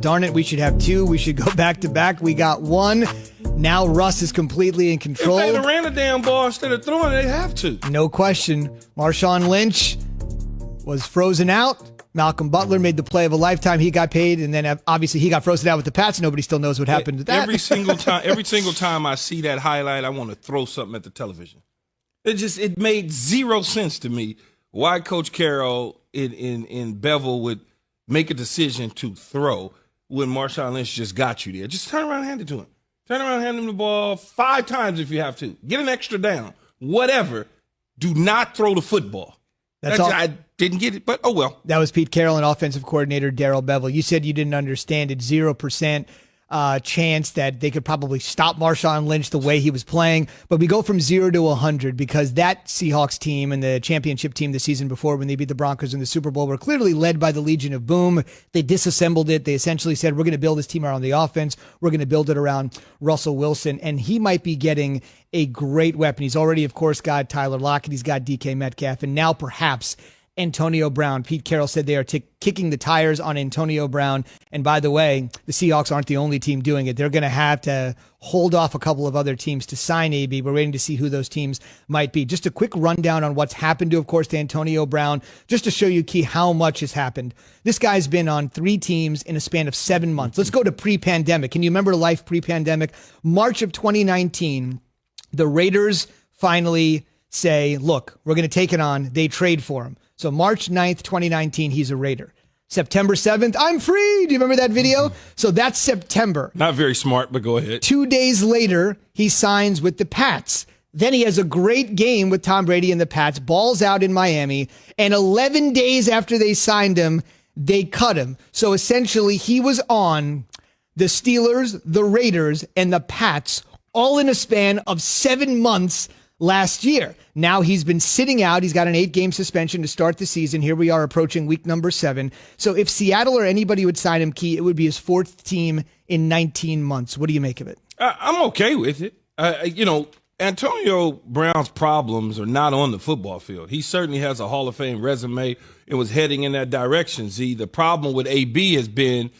Darn it, we should have two. We should go back to back. We got one. Now Russ is completely in control. If they'd have ran a damn ball instead of throwing it, they have to. No question. Marshawn Lynch was frozen out. Malcolm Butler made the play of a lifetime. He got paid, and then obviously he got frozen out with the Pats. Nobody still knows what happened to that. Every single time I see that highlight, I want to throw something at the television. It made zero sense to me why Coach Carroll in Bevel would make a decision to throw when Marshawn Lynch just got you there. Just turn around and hand it to him. Turn around and hand him the ball 5 times if you have to. Get an extra down. Whatever. Do not throw the football. That's all. I didn't get it, but oh well. That was Pete Carroll and offensive coordinator Darrell Bevel. You said you didn't understand it. 0% chance that they could probably stop Marshawn Lynch the way he was playing. But we go from 0 to 100 because that Seahawks team and the championship team the season before when they beat the Broncos in the Super Bowl were clearly led by the Legion of Boom. They disassembled it. They essentially said, we're going to build this team around the offense. We're going to build it around Russell Wilson. And he might be getting a great weapon. He's already, of course, got Tyler Lockett. He's got DK Metcalf. And now perhaps Antonio Brown. Pete Carroll said they are kicking the tires on Antonio Brown. And by the way, the Seahawks aren't the only team doing it. They're going to have to hold off a couple of other teams to sign AB. We're waiting to see who those teams might be. Just a quick rundown on what's happened to, of course, to Antonio Brown, just to show you, Key, how much has happened. This guy's been on 3 teams in a span of 7 months. Let's go to pre-pandemic. Can you remember life pre-pandemic? March of 2019, the Raiders finally say, look, we're going to take it on. They trade for him. So March 9th, 2019, he's a Raider. September 7th, I'm free. Do you remember that video? So that's September. Not very smart, but go ahead. 2 days later, he signs with the Pats. Then he has a great game with Tom Brady and the Pats, balls out in Miami, and 11 days after they signed him, they cut him. So essentially, he was on the Steelers, the Raiders, and the Pats all in a span of 7 months last year. Now he's been sitting out. He's got an 8-game suspension to start the season. Here we are approaching week number 7. So if Seattle or anybody would sign him, Key, it would be his 4th team in 19 months. What do you make of it? I'm okay with it. Antonio Brown's problems are not on the football field. He certainly has a Hall of Fame resume and was heading in that direction. Z, the problem with AB has been,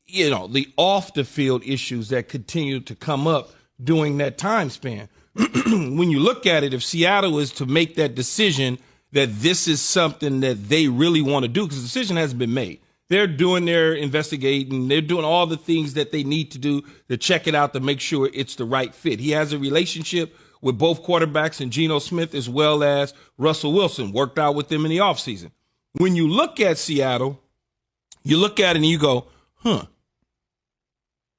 the off the field issues that continue to come up during that time span. When you look at it, if Seattle is to make that decision that this is something that they really want to do, because the decision hasn't been made. They're doing their investigating. They're doing all the things that they need to do to check it out to make sure it's the right fit. He has a relationship with both quarterbacks and Geno Smith as well as Russell Wilson, worked out with them in the offseason. When you look at Seattle, you look at it and you go,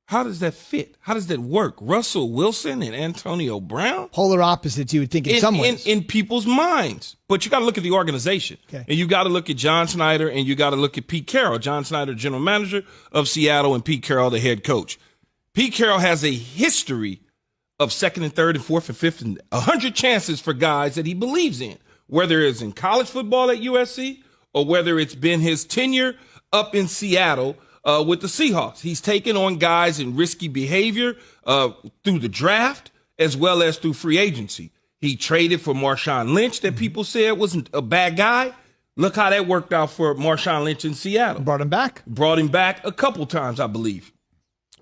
how does that fit? How does that work? Russell Wilson and Antonio Brown? Polar opposites, you would think, in some ways. In people's minds. But you got to look at the organization. Okay. And you got to look at John Snyder and you got to look at Pete Carroll. John Snyder, general manager of Seattle, and Pete Carroll, the head coach. Pete Carroll has a history of 2nd and 3rd and 4th and 5th and 100 chances for guys that he believes in, whether it's in college football at USC or whether it's been his tenure up in Seattle with the Seahawks. He's taken on guys in risky behavior through the draft as well as through free agency. He traded for Marshawn Lynch that people said wasn't a bad guy. Look how that worked out for Marshawn Lynch in Seattle. Brought him back a couple times, I believe.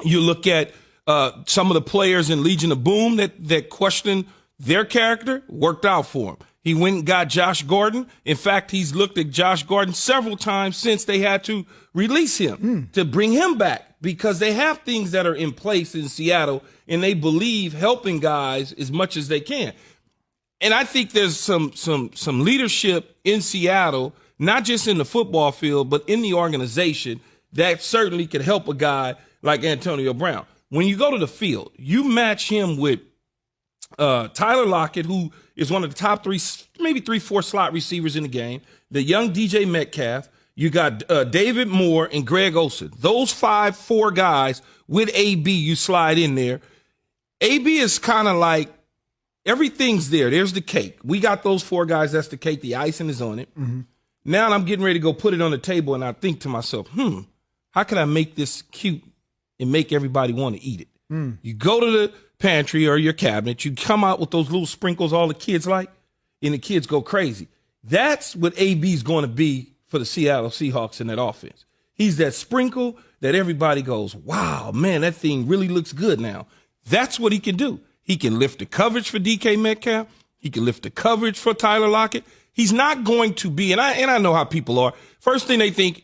You look at some of the players in Legion of Boom that questioned their character, worked out for him. He went and got Josh Gordon. In fact, he's looked at Josh Gordon several times since they had to release him to bring him back because they have things that are in place in Seattle and they believe helping guys as much as they can. And I think there's some leadership in Seattle, not just in the football field, but in the organization that certainly could help a guy like Antonio Brown. When you go to the field, you match him with Tyler Lockett, who is one of the top 3, maybe 3-4 slot receivers in the game, the young DJ Metcalf. You got David Moore and Greg Olsen. Those 4 guys with AB, you slide in there. AB is kind of like everything's there. There's the cake. We got those 4 guys. That's the cake. The icing is on it. Mm-hmm. Now I'm getting ready to go put it on the table, and I think to myself, how can I make this cute and make everybody want to eat it? You go to the pantry or your cabinet, you come out with those little sprinkles all the kids like, and the kids go crazy. That's what AB's going to be for the Seattle Seahawks in that offense. He's that sprinkle that everybody goes, wow, man, that thing really looks good now. That's what he can do. He can lift the coverage for DK Metcalf. He can lift the coverage for Tyler Lockett. He's not going to be, and I know how people are. First thing they think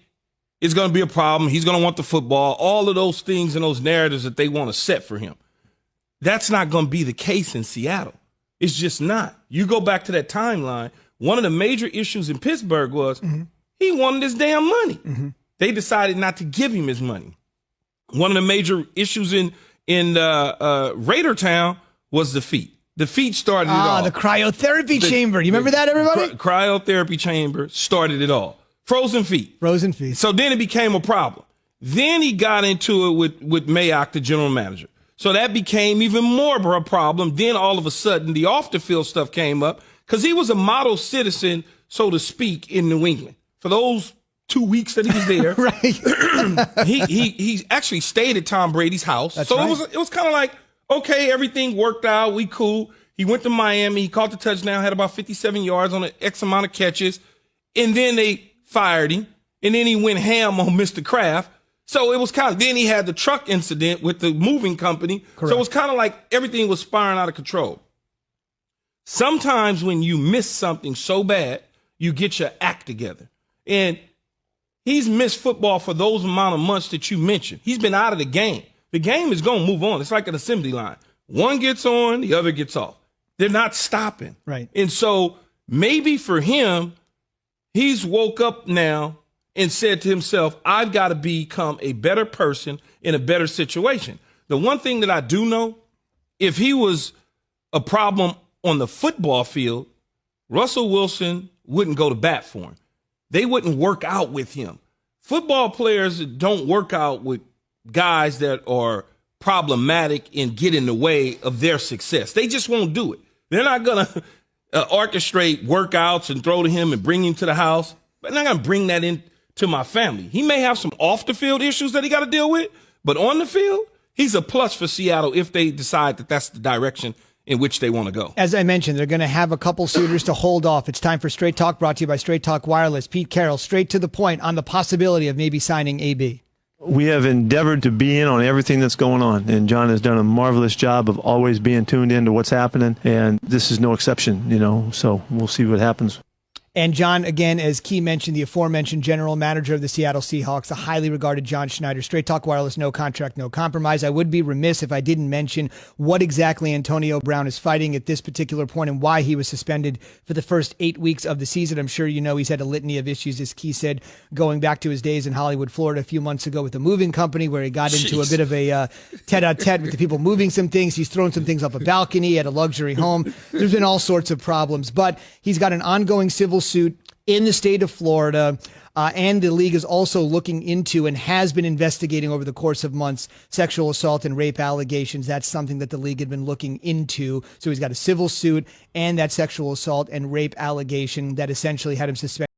is going to be a problem. He's going to want the football, all of those things and those narratives that they want to set for him. That's not going to be the case in Seattle. It's just not. You go back to that timeline. One of the major issues in Pittsburgh was he wanted his damn money. They decided not to give him his money. One of the major issues in Raider Town was the feet. The feet started it all. The cryotherapy chamber. You remember that, everybody? Cryotherapy chamber started it all. Frozen feet. Frozen feet. So then it became a problem. Then he got into it with Mayock, the general manager. So that became even more of a problem. Then all of a sudden, the off-the-field stuff came up because he was a model citizen, so to speak, in New England. For those 2 weeks that he was there, right? he actually stayed at Tom Brady's house. That's so right. it was kind of like, okay, everything worked out. We cool. He went to Miami. He caught the touchdown, had about 57 yards on an X amount of catches. And then they fired him. And then he went ham on Mr. Kraft. So it was kind of, then he had the truck incident with the moving company. Correct. So it was kind of like everything was spiraling out of control. Sometimes when you miss something so bad, you get your act together. And he's missed football for those amount of months that you mentioned. He's been out of the game. The game is going to move on. It's like an assembly line. One gets on, the other gets off. They're not stopping. Right. And so maybe for him, he's woke up now and said to himself, I've got to become a better person in a better situation. The one thing that I do know, if he was a problem on the football field, Russell Wilson wouldn't go to bat for him. They wouldn't work out with him. Football players don't work out with guys that are problematic and get in the way of their success. They just won't do it. They're not going to orchestrate workouts and throw to him and bring him to the house. But they're not going to bring that in to my family. He may have some off the field issues that he got to deal with, but on the field, he's a plus for Seattle if they decide that that's the direction in which they want to go. As I mentioned, they're going to have a couple suitors to hold off. It's time for Straight Talk, brought to you by Straight Talk Wireless. Pete Carroll, straight to the point on the possibility of maybe signing AB. We have endeavored to be in on everything that's going on, and John has done a marvelous job of always being tuned into what's happening, and this is no exception, so we'll see what happens. And John, again, as Key mentioned, the aforementioned general manager of the Seattle Seahawks, the highly regarded John Schneider. Straight Talk Wireless, no contract, no compromise. I would be remiss if I didn't mention what exactly Antonio Brown is fighting at this particular point and why he was suspended for the first 8 weeks of the season. I'm sure you know he's had a litany of issues, as Key said, going back to his days in Hollywood, Florida a few months ago with the moving company, where he got into a bit of a tete-a-tete with the people moving some things. He's thrown some things up a balcony at a luxury home. There's been all sorts of problems, but he's got an ongoing civil suit in the state of Florida, and the league is also looking into and has been investigating over the course of months sexual assault and rape allegations. That's something that the league had been looking into. So he's got a civil suit and that sexual assault and rape allegation that essentially had him suspended.